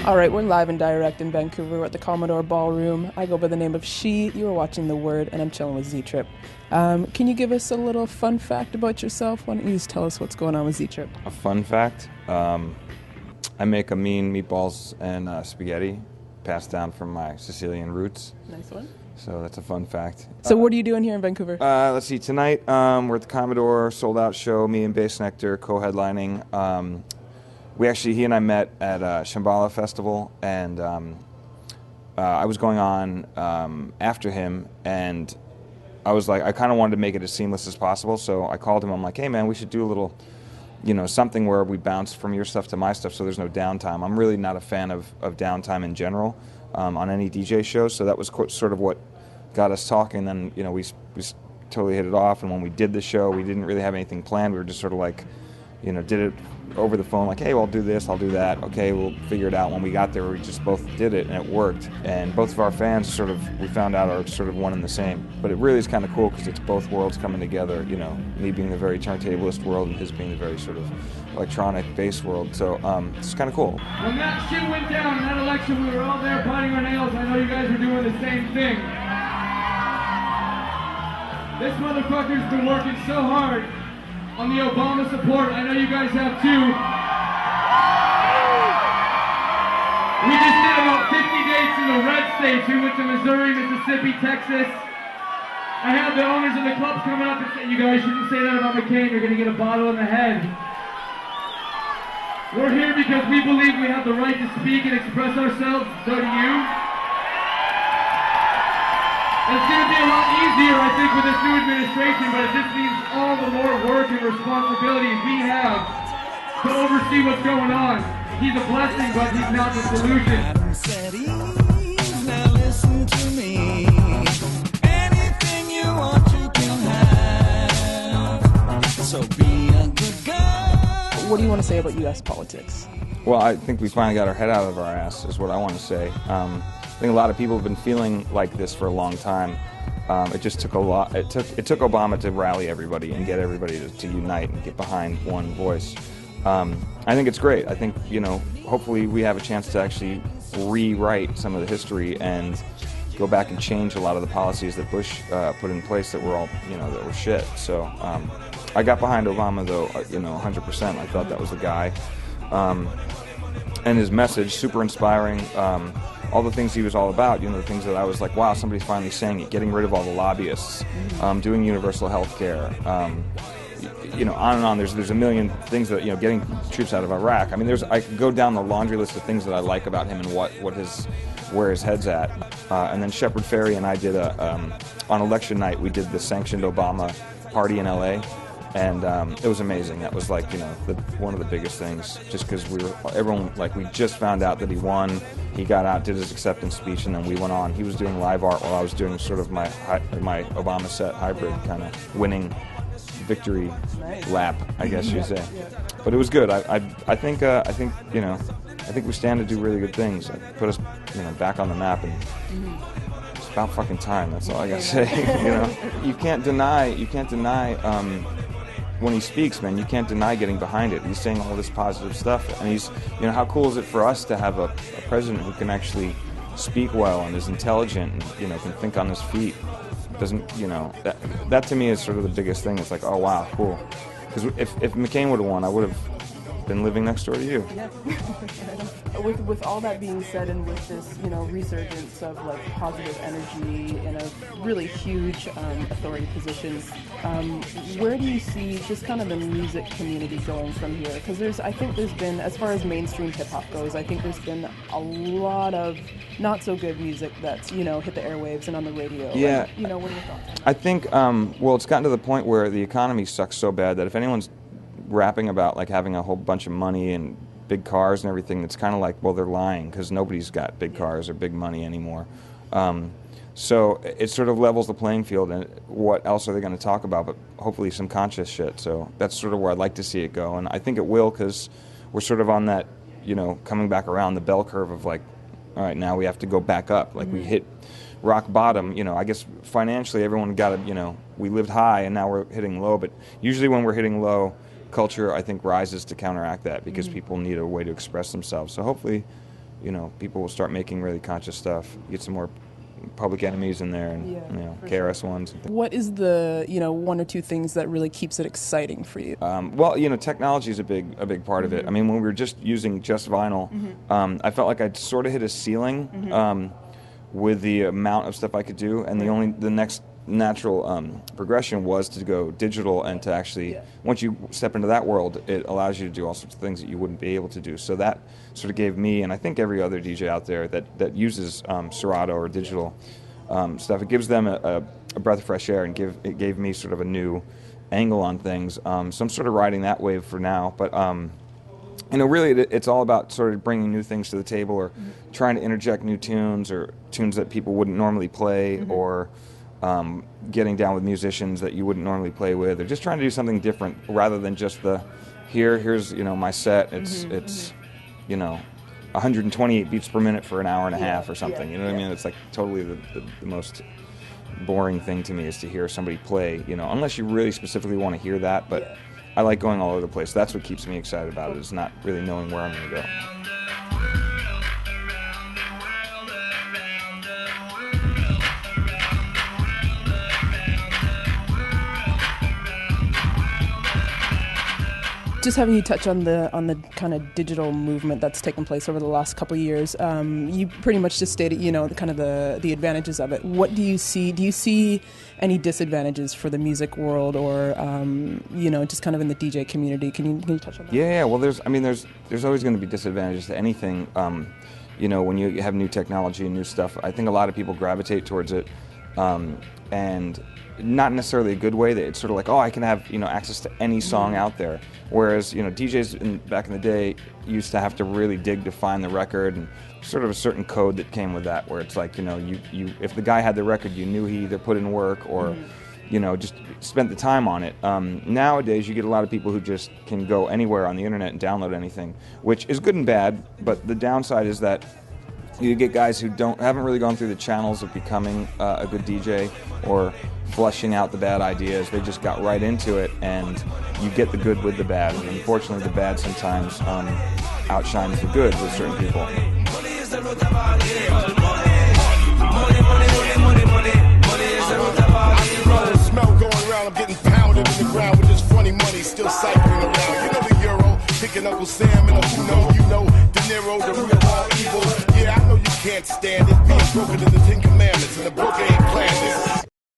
All right, we're live and direct in Vancouver. We're at the Commodore Ballroom. I go by the name of She. You are watching The Word, and I'm chilling with Z-Trip. Can you give us a little fun fact about yourself? Why don't you just tell us what's going on with Z-Trip? A fun fact? I make a mean meatballs and spaghetti, passed down from my Sicilian roots. Nice one. So that's a fun fact. So what are you doing here in Vancouver? Let's see. Tonight we're at the Commodore, sold-out show, me and Bassnectar co-headlining. He and I met at Shambhala Festival, and I was going on after him, and I was like, I kind of wanted to make it as seamless as possible, so I called him. I'm like, hey man, we should do a little, something where we bounce from your stuff to my stuff so there's no downtime. I'm really not a fan of downtime in general on any DJ show, so that was sort of what got us talking. Then, we totally hit it off, and when we did the show, we didn't really have anything planned. We were just sort of like, did it over the phone, like, hey, well, I'll do this, I'll do that. Okay, we'll figure it out. When we got there, we just both did it, and it worked. And both of our fans we found out, are sort of one and the same. But it really is kind of cool because it's both worlds coming together, me being the very turntablist world and his being the very sort of electronic bass world. So it's kind of cool. When that shit went down in that election, we were all there biting our nails. I know you guys were doing the same thing. This motherfucker's been working so hard on the Obama support. I know you guys have too. We just did about 50 dates in the red states. We went to Missouri, Mississippi, Texas. I had the owners of the clubs coming up and say, you guys shouldn't say that about McCain. You're going to get a bottle in the head. We're here because we believe we have the right to speak and express ourselves. So do you. It's going to be a lot easier, I think, with this new administration, but it just means all the more work and responsibility we have to oversee what's going on. He's a blessing, but he's not the solution. Now listen to me. Anything you want, you can have. So be a good girl. What do you want to say about U.S. politics? Well, I think we finally got our head out of our ass, is what I want to say. I think a lot of people have been feeling like this for a long time. It just took a lot. It took Obama to rally everybody and get everybody to unite and get behind one voice. I think it's great. I think hopefully we have a chance to actually rewrite some of the history and go back and change a lot of the policies that Bush put in place that were all that were shit. So I got behind Obama though 100%. I thought that was the guy, and his message super inspiring. All the things he was all about, the things that I was like, wow, somebody's finally saying it, getting rid of all the lobbyists, doing universal health care, on and on. There's a million things that, getting troops out of Iraq. I mean, I could go down the laundry list of things that I like about him and where his head's at. And then Shepard Fairey and I did on election night, we did the sanctioned Obama party in LA. And it was amazing. That was like, one of the biggest things, just because we just found out that he won. He got out, did his acceptance speech, and then we went on. He was doing live art while I was doing sort of my Obama set hybrid kind of winning victory lap, I guess you'd say. But it was good. I think we stand to do really good things. Put us back on the map, and it's about fucking time. That's all I gotta say. You can't deny. When he speaks, man, you can't deny getting behind it. He's saying all this positive stuff, and he's, how cool is it for us to have a president who can actually speak well and is intelligent and, can think on his feet. Doesn't, that to me is sort of the biggest thing. It's like, oh wow, cool. Because if McCain would have won, I would have been living next door to you. Yeah. With all that being said, and with this, resurgence of positive energy in a really huge authority positions, where do you see just kind of the music community going from here? Because I think there's been, as far as mainstream hip hop goes, I think there's been a lot of not so good music that's hit the airwaves and on the radio. Yeah. And, what are your thoughts? I think it's gotten to the point where the economy sucks so bad that if anyone's rapping about having a whole bunch of money and big cars and everything, it's kind of like, well, they're lying, because nobody's got big cars or big money anymore. So it sort of levels the playing field, and what else are they going to talk about but hopefully some conscious shit. So that's sort of where I'd like to see it go, and I think it will, because we're sort of on that, coming back around the bell curve of all right, now we have to go back up. We hit rock bottom. I guess financially everyone got to, we lived high and now we're hitting low, but usually when we're hitting low, culture, I think, rises to counteract that, because people need a way to express themselves. So hopefully, you know, people will start making really conscious stuff. Get some more Public Enemies in there, and Yeah, you know, for KRS Ones. And What is the, you know, one or two things that really keeps it exciting for you? well, you know, technology is a big part of it. I mean, when we were just using just vinyl, I felt like I'd sort of hit a ceiling with the amount of stuff I could do, and the next natural progression was to go digital and to actually, once you step into that world, it allows you to do all sorts of things that you wouldn't be able to do. So that sort of gave me, and I think every other DJ out there that uses Serato or digital stuff, it gives them a breath of fresh air, and it gave me sort of a new angle on things. So I'm sort of riding that wave for now, but you know, really it's all about sort of bringing new things to the table, or trying to interject new tunes, or tunes that people wouldn't normally play, or getting down with musicians that you wouldn't normally play with, or just trying to do something different rather than just here's you know, my set. It's you know, 128 beats per minute for an hour and a half or something. You know what I mean? It's like totally the most boring thing to me is to hear somebody play, you know, unless you really specifically want to hear that. But I like going all over the place. That's what keeps me excited about it, is not really knowing where I'm going to go. Just having you touch on the kind of digital movement that's taken place over the last couple of years, you pretty much just stated, you know, the advantages of it. What do you see? Do you see any disadvantages for the music world, or you know, just kind of in the DJ community? Can you touch on that? Yeah. Well, there's always going to be disadvantages to anything. You know, when you have new technology and new stuff, I think a lot of people gravitate towards it, and not necessarily a good way. That it's sort of like, oh, I can have, you know, access to any song out there. Whereas, you know, DJs back in the day used to have to really dig to find the record, and sort of a certain code that came with that, where it's like, you know, you if the guy had the record, you knew he either put in work or, you know, just spent the time on it. Nowadays, you get a lot of people who just can go anywhere on the internet and download anything, which is good and bad. But the downside is that you get guys who haven't really gone through the channels of becoming a good DJ, or flushing out the bad ideas. They just got right into it, and you get the good with the bad. And unfortunately, the bad sometimes outshines the good with certain people. Smell going around, I'm getting pounded in the ground with this funny money still cycling around. You know the Euro, picking Uncle Sam and you know De Niro, the real all evil. Yeah, I know you can't stand it, being broken in the